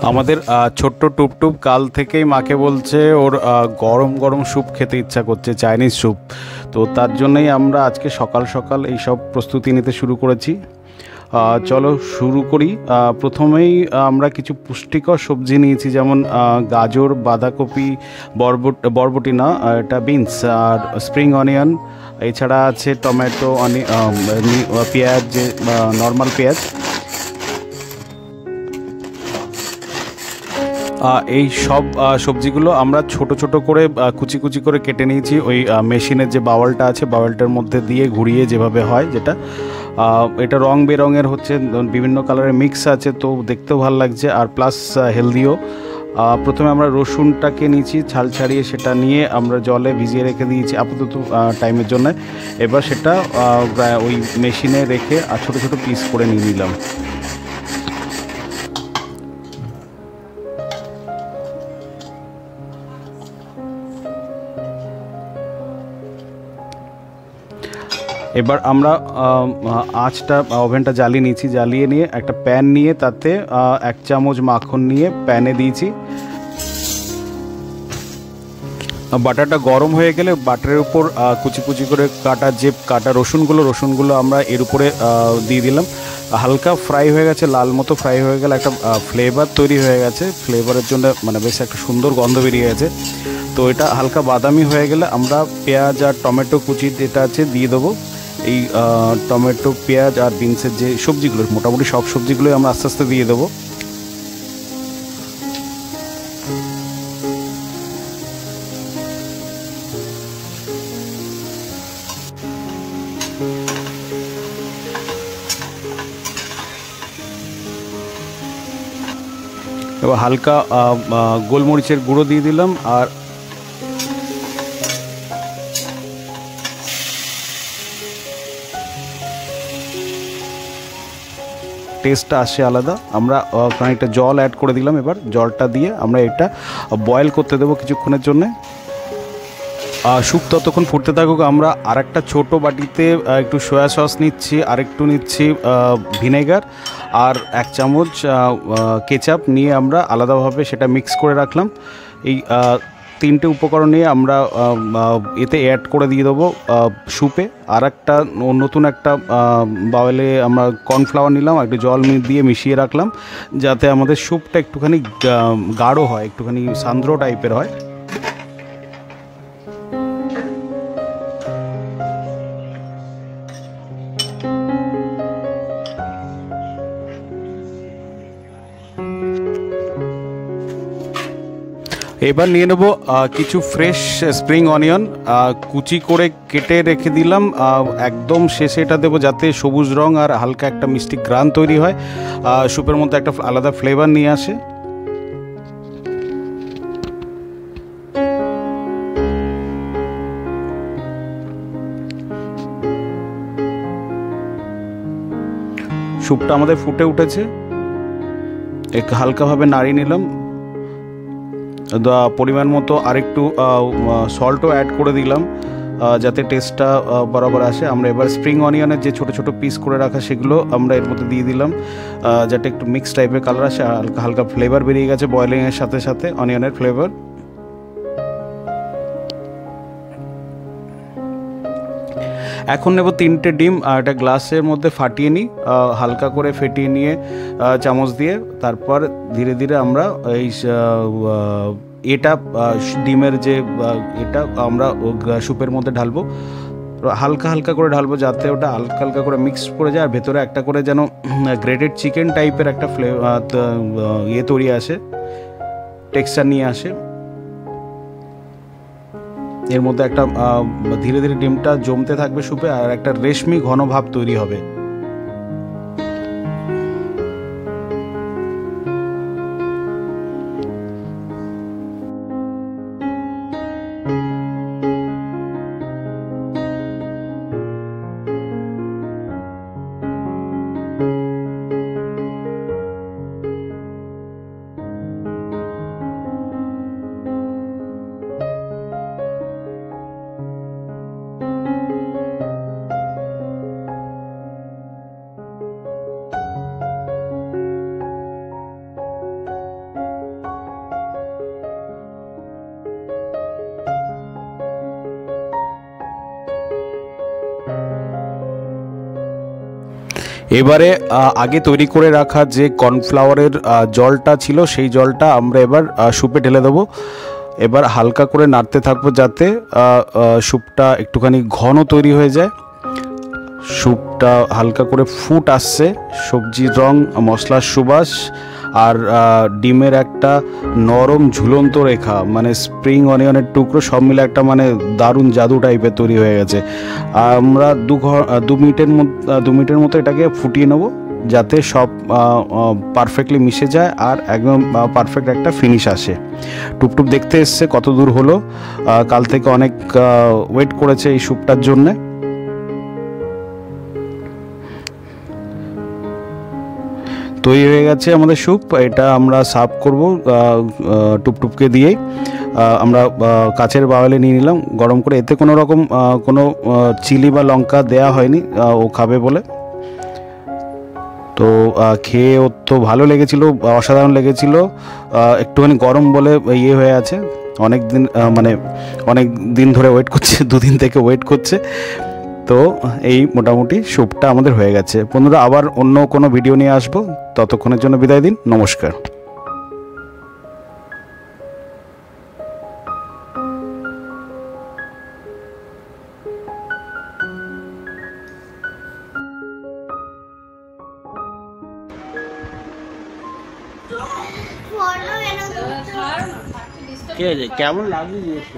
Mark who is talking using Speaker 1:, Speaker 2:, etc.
Speaker 1: আমাদের ছোট্ট টুপটুপ কাল থেকেই মাকে বলছে ওর গরম গরম স্যুপ খেতে ইচ্ছা করছে, চাইনিজ স্যুপ। তো তার জন্যই আমরা আজকে সকাল সকাল এই সব প্রস্তুতি নিতে শুরু করেছি। চলো শুরু করি। প্রথমেই আমরা কিছু পুষ্টিকর সবজি নিয়েছি, যেমন গাজর, বাঁধাকপি, বরবটি না, এটা বিনস, আর স্প্রিং অনিয়ন। এছাড়া আছে টমেটো, পেঁয়াজ, যে নর্মাল পেঁয়াজ। এই সব সবজিগুলো আমরা ছোট ছোট করে কুচি কুচি করে কেটে নিয়েছি। ওই মেশিনের যে বাওয়ালটা আছে, বাওয়ালটার মধ্যে দিয়ে ঘুরিয়ে যেভাবে হয়, যেটা এটা রং বেরঙের হচ্ছে, বিভিন্ন কালারের মিক্স আছে, তো দেখতেও ভালো লাগছে আর প্লাস হেলদিও। প্রথমে আমরা রসুনটাকে নিয়েছি, ছাল ছাড়িয়ে সেটা নিয়ে আমরা জলে ভিজিয়ে রেখে দিয়েছি আপাতত টাইমের জন্য। এবার সেটা ওই মেশিনে রেখে ছোটো ছোটো পিস করে নিয়ে নিলাম। এবার আমরা ওভেনটা জ্বালিয়ে নিয়েছি, জ্বালিয়ে নিয়ে একটা প্যান নিয়ে তাতে 1 চামচ মাখন নিয়ে প্যানে দিয়েছি। বাটারটা গরম হয়ে গেলে বাটারের উপর কুচি কুচি করে কাটা রসুনগুলো আমরা এর উপরে দিয়ে দিলাম। হালকা ফ্রাই হয়ে গেছে, লাল মতো ফ্রাই হয়ে গেলে একটা ফ্লেভার তৈরি হয়ে গেছে। ফ্লেভারের জন্য মানে বেশ একটা সুন্দর গন্ধ বেরিয়ে গেছে। তো এটা হালকা বাদামি হয়ে গেলে আমরা পেঁয়াজ আর টমেটো কুচি যেটা আছে দিয়ে দেবো। এই টমেটো, পেঁয়াজ আর বিনসের যে সবজিগুলো, মোটামুটি সব সবজিগুলোই আমরা আস্তে আস্তে দিয়ে দেবো। এবার হালকা গোলমরিচের গুঁড়ো দিয়ে দিলাম, আর টেস্টটা আসে আলাদা। আমরা খানিকটা জল অ্যাড করে দিলাম। এবার জলটা দিয়ে আমরা এটা বয়েল করতে দেবো কিছুক্ষণের জন্যে। স্যুপ ততক্ষণ ফুটতে থাকুক। আমরা আরেকটা ছোট বাটিতে একটু সয়া সস নিচ্ছি, আর একটু নিচ্ছি ভিনেগার, আর 1 চামচ কেচাপ নিয়ে আমরা আলাদাভাবে সেটা মিক্স করে রাখলাম। এই 3টে উপকরণ নিয়ে আমরা এতে অ্যাড করে দিয়ে দেবো স্যুপে। আর একটা নতুন একটা বাউলে আমরা কর্নফ্লাওয়ার নিলাম, একটু জল দিয়ে মিশিয়ে রাখলাম, যাতে আমাদের স্যুপটা একটুখানি গাঢ় হয়, একটুখানি সান্দ্র টাইপের হয়। এবার নিয়ে নেব কিছু ফ্রেশ স্প্রিং অনিয়ন, কুচি করে কেটে রেখে দিলাম। একদম শেষে এটা দেবো, যাতে সবুজ রং আর হালকা একটা মিষ্টি গ্রান তৈরি হয়, স্যুপের মধ্যে একটা আলাদা ফ্লেভার নিয়ে আসে। স্যুপটা আমাদের ফুটে উঠেছে, একটু হালকাভাবে নাড়িয়ে নিলাম। পরিমাণ মতো আরেকটু সল্টও অ্যাড করে দিলাম, যাতে টেস্টটা বরাবর আসে। আমরা এবার স্প্রিং অনিয়নের যে ছোটো ছোটো পিস করে রাখা, সেগুলো আমরা এর মধ্যে দিয়ে দিলাম, যাতে একটু মিক্স টাইপের কালার আসে। হালকা হালকা ফ্লেভার বেরিয়ে গেছে বয়েলিংয়ের সাথে সাথে, অনিয়নের ফ্লেভার। এখন নেব 3টে ডিম, আর একটা গ্লাসের মধ্যে ফাটিয়ে নিই, হালকা করে ফেটিয়ে নিয়ে চামচ দিয়ে। তারপর ধীরে ধীরে আমরা এই এটা ডিমের যে এটা আমরা স্যুপের মধ্যে ঢালবো। হালকা হালকা করে ঢালবো, যাতে ওটা হালকা হালকা করে মিক্স করে যায়, আর ভেতরে একটা করে যেন গ্রেটেড চিকেন টাইপের একটা তৈরি আসে, টেক্সচার নিয়ে আসে। এর মধ্যে একটা ধীরে ধীরে ডিমটা জমতে থাকবে স্যুপে, আর একটা রেশমি ঘন ভাব তৈরি হবে। এবারে আগে তৈরি করে রাখা যে কর্নফ্লাওয়ারের জলটা ছিল সেই জলটা আমরা এবার স্যুপে ঢেলে দেবো। এবার হালকা করে নাড়তে থাকবো যাতে স্যুপটা একটুখানি ঘন তৈরি হয়ে যায়। স্যুপটা হালকা করে ফুট আসছে, সবজির রং, মশলার সুবাস আর ডিমের একটা নরম ঝুলন্ত রেখা, মানে স্প্রিং অনিয়নের টুকরো সব মিলে একটা মানে দারুণ জাদু টাইপের তৈরি হয়ে গেছে। আমরা 2 মিনিটের মতো এটাকে ফুটিয়ে নেব যাতে সব পারফেক্টলি মিশে যায় আর একদম পারফেক্ট একটা ফিনিশ আসে। টুপটুপ দেখতে এসছে কত দূর হলো, কাল থেকে অনেক ওয়েট করেছে এই স্যুপটার জন্যে। তৈরি হয়ে গেছে আমাদের স্যুপ। এটা আমরা সার্ভ করব টুপটুপকে দিয়েই। আমরা কাচের বাওয়ালে নিয়ে নিলাম গরম করে। এতে কোনো রকম কোনো চিলি বা লঙ্কা দেয়া হয়নি, ও খাবে বলে। তো খেয়ে ওর তো ভালো লেগেছিল, অসাধারণ লেগেছিল। একটুখানি গরম বলে ইয়ে হয়ে আছে, অনেক দিন ধরে ওয়েট করছে, 2 দিন থেকে ওয়েট করছে। তো এই মোটামুটি স্যুপটা আমাদের হয়ে গেছে। বন্ধুরা, আবার অন্য কোনো ভিডিও নিয়ে আসবো, ততক্ষণের জন্য বিদায় দিন, নমস্কার। কেমন লাগছে?